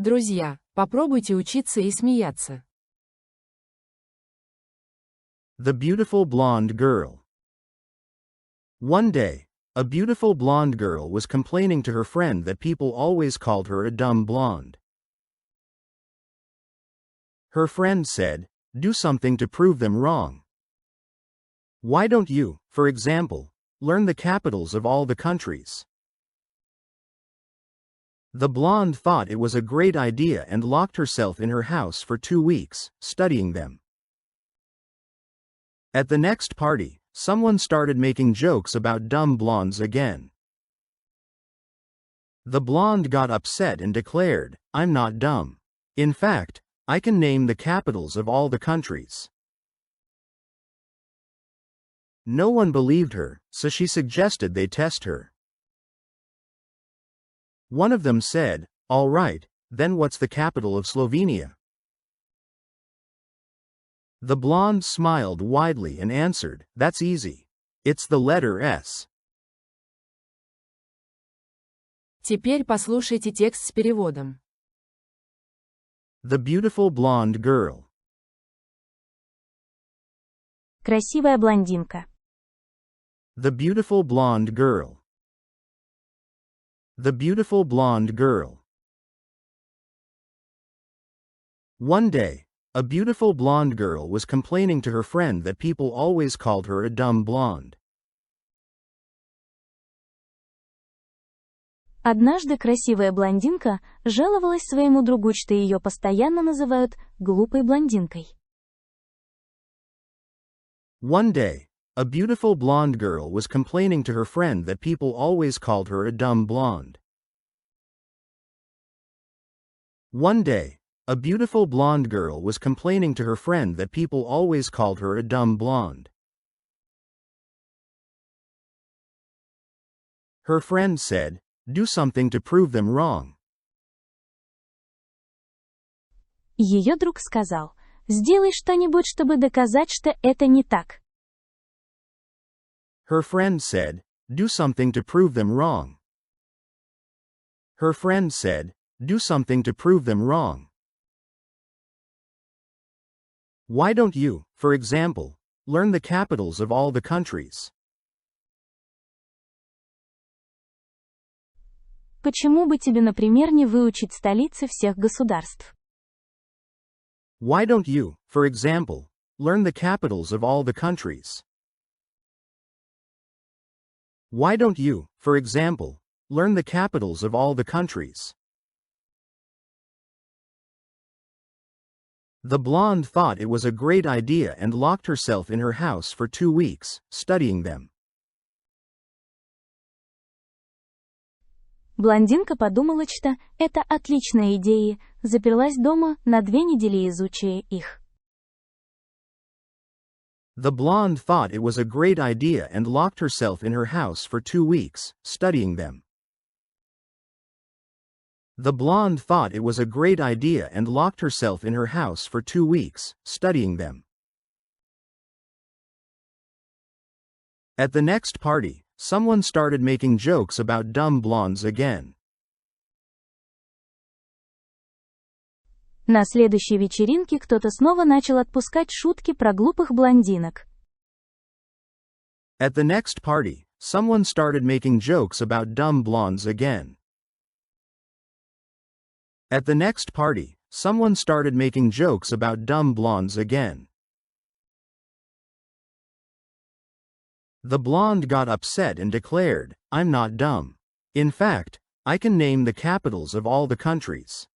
Друзья, попробуйте учиться и смеяться. The beautiful blonde girl. One day, a beautiful blonde girl was complaining to her friend that people always called her a dumb blonde. Her friend said, "Do something to prove them wrong. Why don't you, for example, learn the capitals of all the countries?" The blonde thought it was a great idea and locked herself in her house for 2 weeks, studying them. At the next party, someone started making jokes about dumb blondes again. The blonde got upset and declared, "I'm not dumb. In fact, I can name the capitals of all the countries." No one believed her, so she suggested they test her. One of them said, "All right, then what's the capital of Slovenia?" The blonde smiled widely and answered, "That's easy. It's the letter S." Теперь послушайте текст с переводом. The beautiful blonde girl. Красивая блондинка. The beautiful blonde girl. The beautiful blonde girl. One day, a beautiful blonde girl was complaining to her friend that people always called her a dumb blonde. Однажды красивая блондинка жаловалась своему другу, что ее постоянно называют глупой блондинкой. One day, a beautiful blonde girl was complaining to her friend that people always called her a dumb blonde. One day, a beautiful blonde girl was complaining to her friend that people always called her a dumb blonde. Her friend said, "Do something to prove them wrong." Ее друг сказал, «Сделай что-нибудь, чтобы доказать, что это не так». Her friend said, "Do something to prove them wrong." Her friend said, "Do something to prove them wrong." Why don't you, for example, learn the capitals of all the countries? Почему бы тебе, например, не выучить столицы всех государств? Why don't you, for example, learn the capitals of all the countries? Why don't you, for example, learn the capitals of all the countries? The blonde thought it was a great idea and locked herself in her house for 2 weeks, studying them. Блондинка подумала, что это отличная идея, заперлась дома на 2 недели, изучая их. The blonde thought it was a great idea and locked herself in her house for 2 weeks, studying them. The blonde thought it was a great idea and locked herself in her house for 2 weeks, studying them. At the next party, someone started making jokes about dumb blondes again. На следующей вечеринке кто-то снова начал отпускать шутки про глупых блондинок. At the next party, someone started making jokes about dumb blondes again. At the next party, someone started making jokes about dumb blondes again. The blonde got upset and declared, "I'm not dumb. In fact, I can name the capitals of all the countries."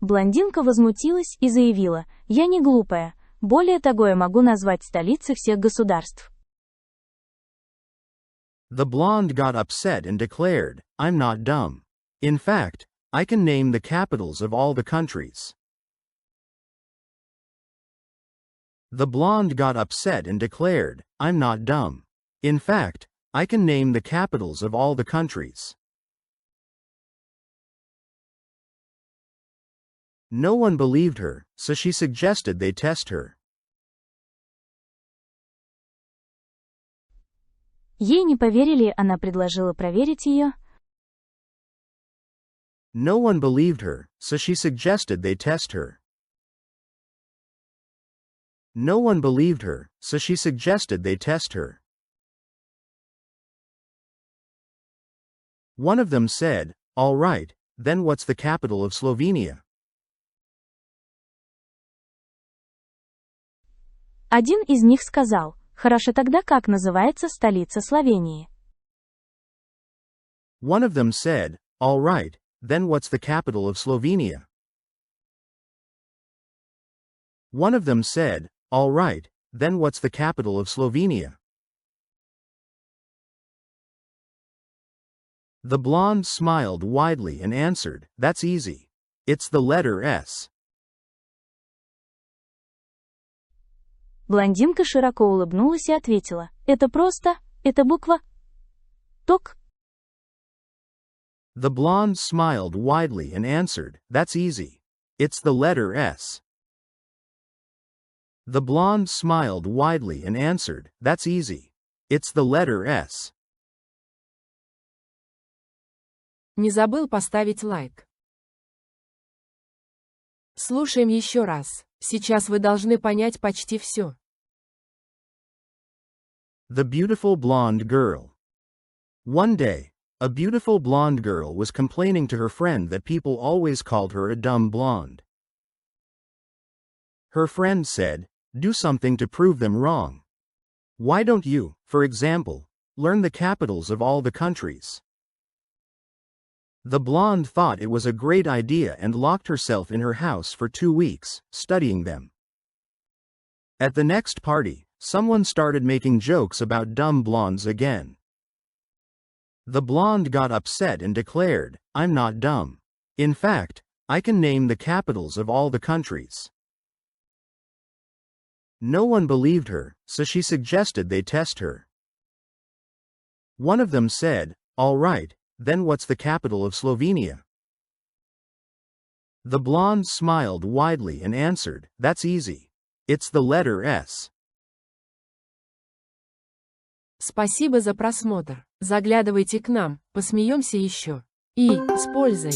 Блондинка возмутилась и заявила, «Я не глупая, более того, я могу назвать столицы всех государств». The blonde got upset and declared, "I'm not dumb. In fact, I can name the capitals of all the countries." The blonde got upset and declared, "I'm not dumb. In fact, I can name the capitals of all the countries." No one believed her, so she suggested they test her. Ей не поверили, она предложила проверить ее, No one believed her, so she suggested they test her. No one believed her, so she suggested they test her. One of them said, "All right, then what's the capital of Slovenia?" Один из них сказал, хорошо, тогда как называется столица Словении? One of them said, "All right, then what's the capital of Slovenia?" One of them said, "All right, then what's the capital of Slovenia?" The blonde smiled widely and answered, "That's easy. It's the letter S." Блондинка широко улыбнулась и ответила, это просто, это буква ТОК. The blonde smiled widely and answered, "That's easy. It's the letter S." The blonde smiled widely and answered, "That's easy. It's the letter S." Не забыл поставить лайк. Слушаем еще раз. Сейчас вы должны понять почти все. The beautiful blonde girl. One day, a beautiful blonde girl was complaining to her friend that people always called her a dumb blonde. Her friend said, "Do something to prove them wrong. Why don't you, for example, learn the capitals of all the countries?" The blonde thought it was a great idea and locked herself in her house for 2 weeks, studying them. At the next party, someone started making jokes about dumb blondes again. The blonde got upset and declared, "I'm not dumb. In fact, I can name the capitals of all the countries." No one believed her, so she suggested they test her. One of them said, "All right, then what's the capital of Slovenia?" The blonde smiled widely and answered, "That's easy. It's the letter S." Спасибо за просмотр. Заглядывайте к нам, посмеемся еще. И, с пользой.